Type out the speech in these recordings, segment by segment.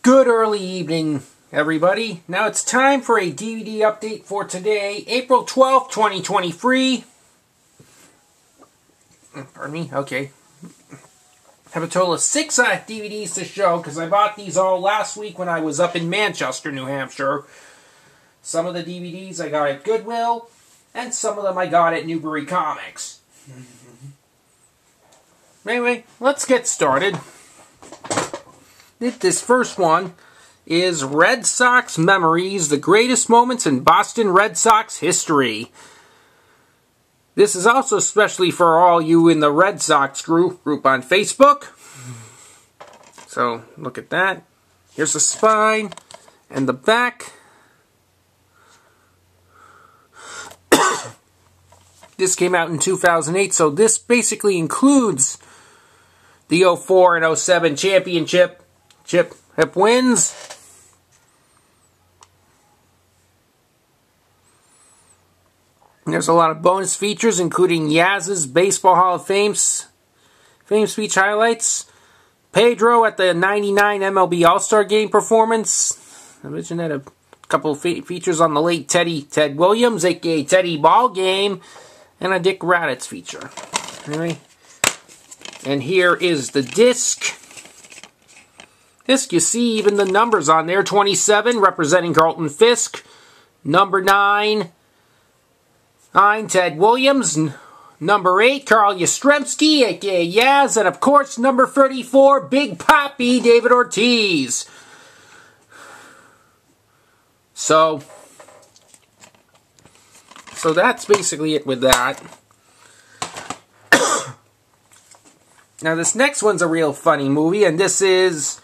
Good early evening, everybody. Now it's time for a DVD update for today, April 12th, 2023. Pardon me? Okay. I have a total of 6 DVDs to show because I bought these all last week when I was up in Manchester, New Hampshire. Some of the DVDs I got at Goodwill, and some of them I got at Newbury Comics. Anyway, let's get started. This first one is Red Sox Memories, the greatest moments in Boston Red Sox history. This is also especially for all you in the Red Sox group on Facebook. So, look at that. Here's the spine and the back. This came out in 2008, so this basically includes the 04 and 07 championship wins. And there's a lot of bonus features, including Yaz's Baseball Hall of Fame speech highlights, Pedro at the 99 MLB All-Star Game performance. I mentioned that a couple of features on the late Ted Williams, aka Teddy Ball Game, and a Dick Raditz feature. Anyway, and here is the disc. You see even the numbers on there. 27 representing Carlton Fisk. Number 9, Ted Williams. Number 8, Carl Yastrzemski, aka Yaz. And of course, number 34, Big Papi, David Ortiz. So that's basically it with that. Now this next one's a real funny movie, and this is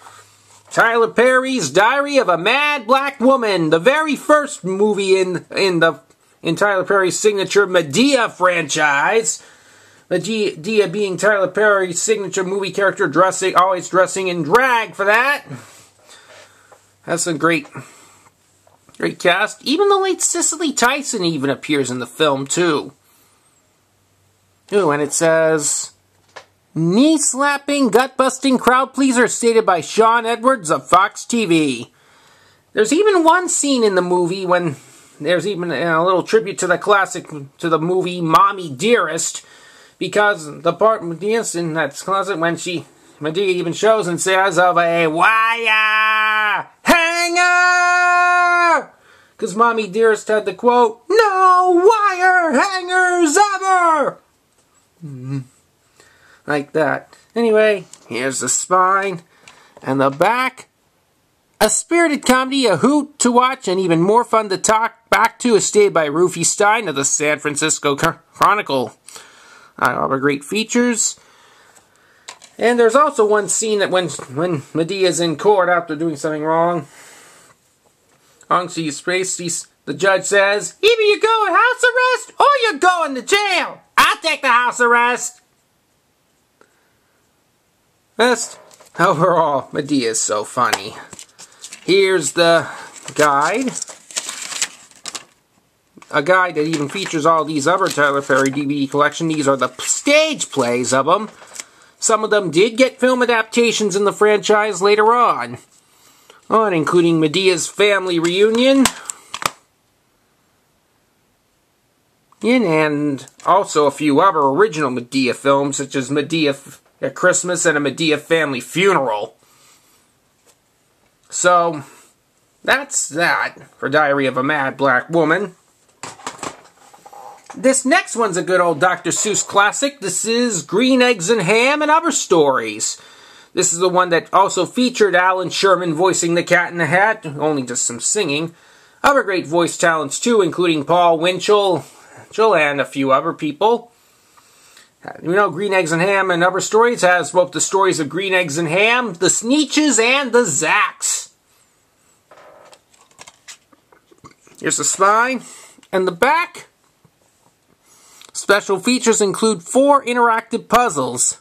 Tyler Perry's Diary of a Mad Black Woman, the very first movie in Tyler Perry's signature Madea franchise. Madea being Tyler Perry's signature movie character, always dressing in drag for that. That's a great cast. Even the late Cicely Tyson even appears in the film too. Ooh, and it says, knee-slapping, gut-busting crowd pleaser stated by Sean Edwards of Fox TV. There's even one scene in the movie when there's even a little tribute to the movie Mommy Dearest, because the part with the instant that's closet when Madea even shows and says of a wire hanger, because Mommy Dearest had the quote, "No wire hangers ever." Like that. Anyway, here's the spine and the back. A spirited comedy, a hoot to watch, and even more fun to talk back to, is stated by Rufy Stein of the San Francisco Chronicle. All the great features. And there's also one scene that when Medea's in court after doing something wrong, the judge says, either you go in house arrest or you're going to jail. I'll take the house arrest. Best overall, Madea is so funny. Here's the guide. A guide that even features all these other Tyler Perry DVD collection. These are the stage plays of them. Some of them did get film adaptations in the franchise later on. Including Medea's Family Reunion. And also a few other original Madea films, such as Madea at Christmas and a Madea Family Funeral. So, that's that for Diary of a Mad Black Woman. This next one's a good old Dr. Seuss classic. This is Green Eggs and Ham and Other Stories. This is the one that also featured Alan Sherman voicing the Cat in the Hat, only just some singing. Other great voice talents too, including Paul Winchell and a few other people. You know, Green Eggs and Ham and Other Stories has both the stories of Green Eggs and Ham, the Sneetches, and the Zacks. Here's the spine and the back. Special features include 4 interactive puzzles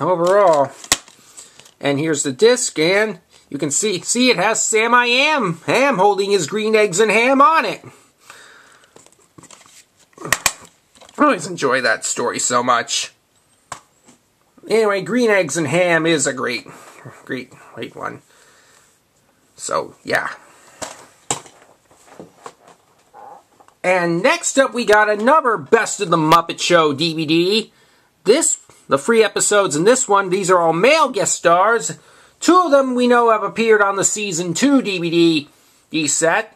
overall. And here's the disc, and you can see it has Sam I Am Ham holding his Green Eggs and Ham on it. I always enjoy that story so much. Anyway, Green Eggs and Ham is a great one. So, yeah. And next up, we got another Best of the Muppet Show DVD. The free episodes in this one, these are all male guest stars. 2 of them we know have appeared on the Season 2 DVD set.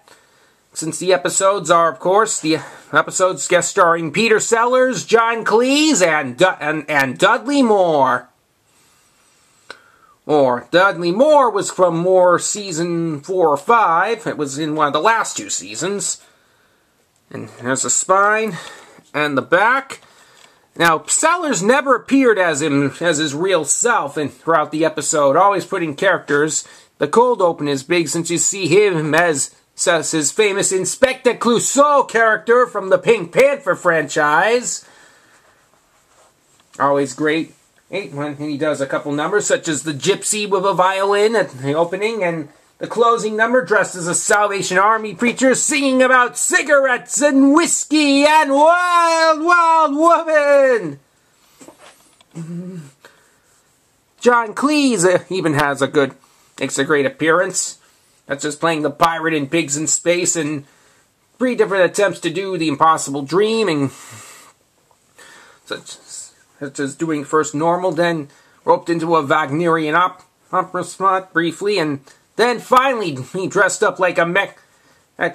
Since the episodes are, of course, the episodes guest starring Peter Sellers, John Cleese, and Dudley Moore. Dudley Moore was from Moore Season 4 or 5. It was in one of the last 2 seasons. And there's the spine and the back. Now, Sellers never appeared as his real self throughout the episode, always putting characters. The cold open is big since you see him as his famous Inspector Clouseau character from the Pink Panther franchise. Always great when he does a couple numbers, such as the Gypsy with a violin at the opening, and the closing number dressed as a Salvation Army preacher singing about cigarettes and whiskey and wild, wild woman. John Cleese even makes a great appearance. That's just playing the pirate in Pigs in Space, and 3 different attempts to do the Impossible Dream, and such as doing first normal, then roped into a Wagnerian opera spot briefly, and then finally he dressed up like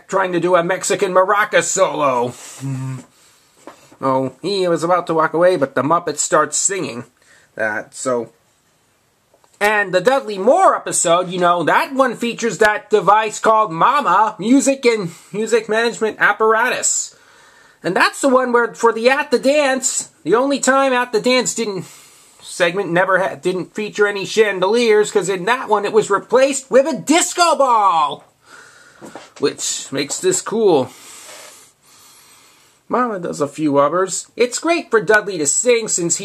trying to do a Mexican maraca solo. Oh, he was about to walk away, but the Muppet starts singing that, so... And the Dudley Moore episode, that one features that device called Mama, Music and Music Management Apparatus. And that's the one where, for the At the Dance, the only time At the Dance didn't feature any chandeliers, because in that one it was replaced with a disco ball! Which makes this cool. Mama does a few others. It's great for Dudley to sing, since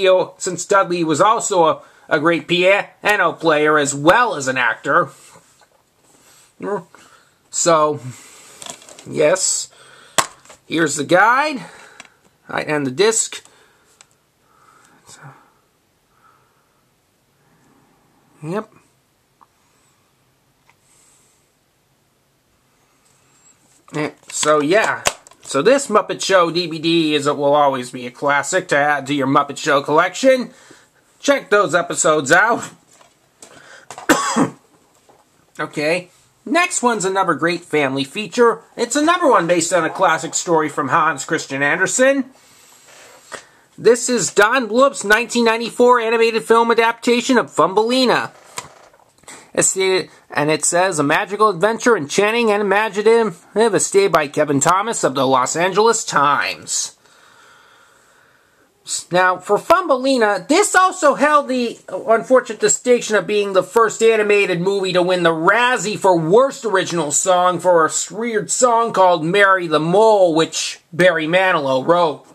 Dudley was also a great piano player as well as an actor. So, yes. Here's the guide and the disc. Yep. So, yeah. So this Muppet Show DVD will always be a classic to add to your Muppet Show collection. Check those episodes out. Okay. Next one's another great family feature. It's another one based on a classic story from Hans Christian Andersen. This is Don Bluth's 1994 animated film adaptation of Thumbelina. And it says, a magical adventure, enchanting and imaginative, stated by Kevin Thomas of the Los Angeles Times. Now, for Thumbelina, this also held the unfortunate distinction of being the first animated movie to win the Razzie for Worst Original Song for a weird song called Mary the Mole, which Barry Manilow wrote.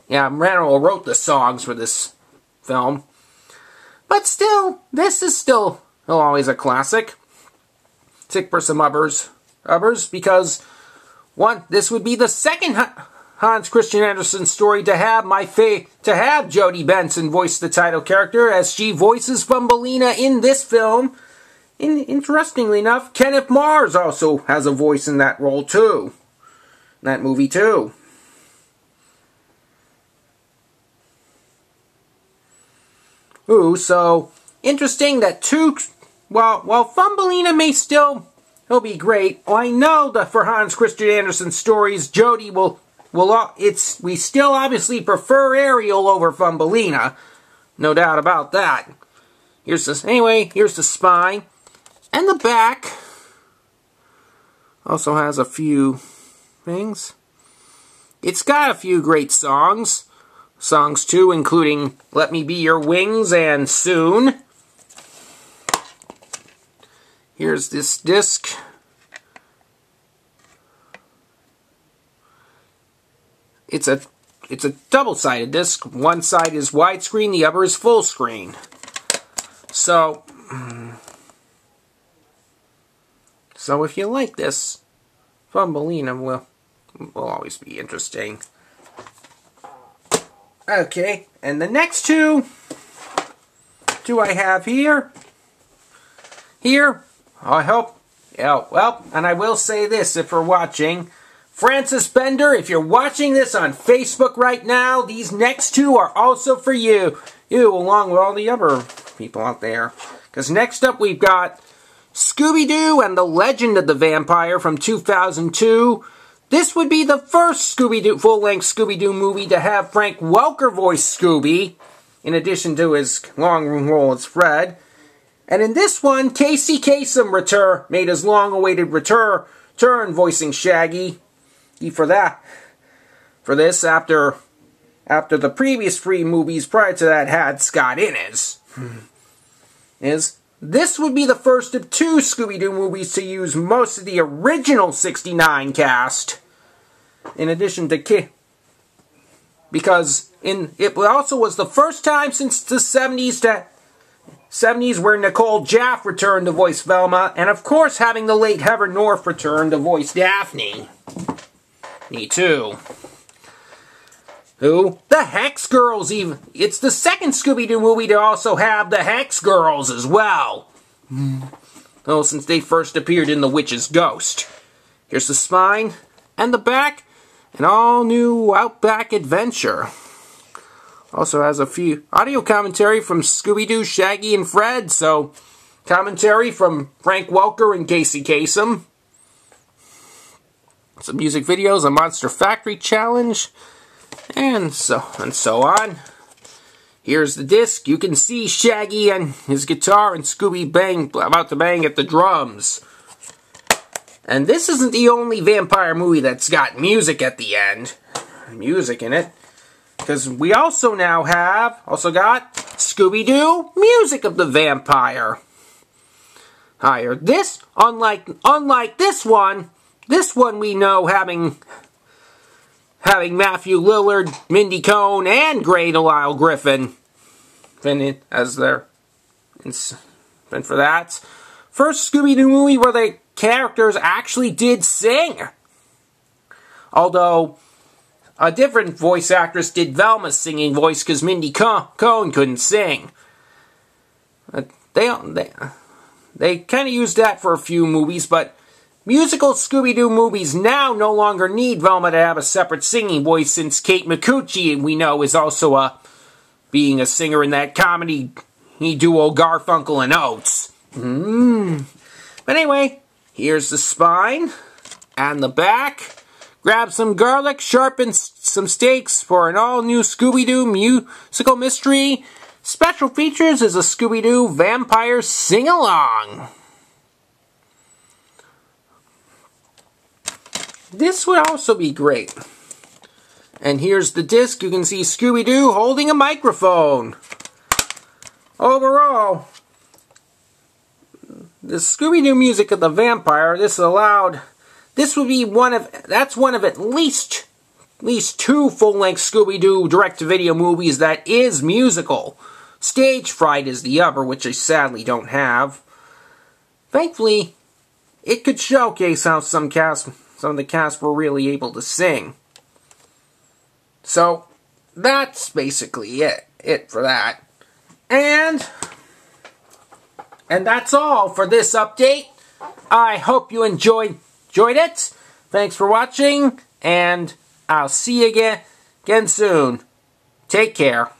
Yeah, Manilow wrote the songs for this film. But still, this is still always a classic. Tick for some others, because this would be the second Hans Christian Andersen story to have Jodie Benson voice the title character, as she voices Thumbelina in this film. Interestingly enough, Kenneth Mars also has a voice in that role too. That movie too. Ooh, so interesting that while Thumbelina may still be great, I know that for Hans Christian Andersen stories, Jodie we still obviously prefer Ariel over Thumbelina. No doubt about that. Here's the spine. And the back also has a few things. It's got a few great songs. Songs too, including Let Me Be Your Wings and Soon. Here's this disc. It's a double-sided disc. One side is widescreen, the other is full screen. So if you like this, Thumbelina will always be interesting. Okay, and the next two do I have here? Here, I hope, yeah, well, and I will say this if you're watching, Francis Bender, if you're watching this on Facebook right now, these next two are also for you. You, along with all the other people out there. Because next up we've got Scooby-Doo and the Legend of the Vampire from 2002. This would be the first Scooby-Doo, full-length Scooby-Doo movie to have Frank Welker voice Scooby, in addition to his long role as Fred. And in this one, Casey Kasem made his long-awaited return voicing Shaggy. For this, after the previous three movies prior to that had Scott Innes. This would be the first of two Scooby-Doo movies to use most of the original 69 cast, in addition to because it also was the first time since the 70s where Nicole Jaff returned to voice Velma, and of course having the late Heather North return to voice Daphne. Me too. Who? The Hex Girls even. It's the second Scooby-Doo movie to also have the Hex Girls as well. Oh, since they first appeared in The Witch's Ghost. Here's the spine and the back. An all-new Outback adventure. Also has a few audio commentary from Scooby-Doo, Shaggy, and Fred. So, commentary from Frank Welker and Casey Kasem. Some music videos, a Monster Factory challenge, and so on. Here's the disc. You can see Shaggy and his guitar and Scooby about to bang at the drums. And this isn't the only vampire movie that's got music at the end. Music in it. Because we also now got Scooby-Doo, Music of the Vampire. This, unlike this one we know having Matthew Lillard, Mindy Cohn, and Grey Delisle Griffin as their for that. First Scooby-Doo movie where the characters actually did sing. Although a different voice actress did Velma's singing voice because Mindy Cohn couldn't sing. They kind of used that for a few movies, but musical Scooby-Doo movies now no longer need Velma to have a separate singing voice, since Kate Micucci, we know, is also being a singer in that comedy duo Garfunkel and Oates. But anyway, here's the spine and the back. Grab some garlic, sharpen some steaks for an all-new Scooby-Doo musical mystery. Special features is a Scooby-Doo vampire sing-along. This would also be great. And here's the disc. You can see Scooby-Doo holding a microphone. Overall, the Scooby-Doo Music of the Vampire, that's one of at least two full-length Scooby-Doo direct-to-video movies that is musical. Stage Fright is the other, which I sadly don't have. Thankfully, it could showcase how some of the cast were really able to sing. So, that's basically it for that. And that's all for this update. I hope you enjoyed it. Thanks for watching, and I'll see you again soon. Take care.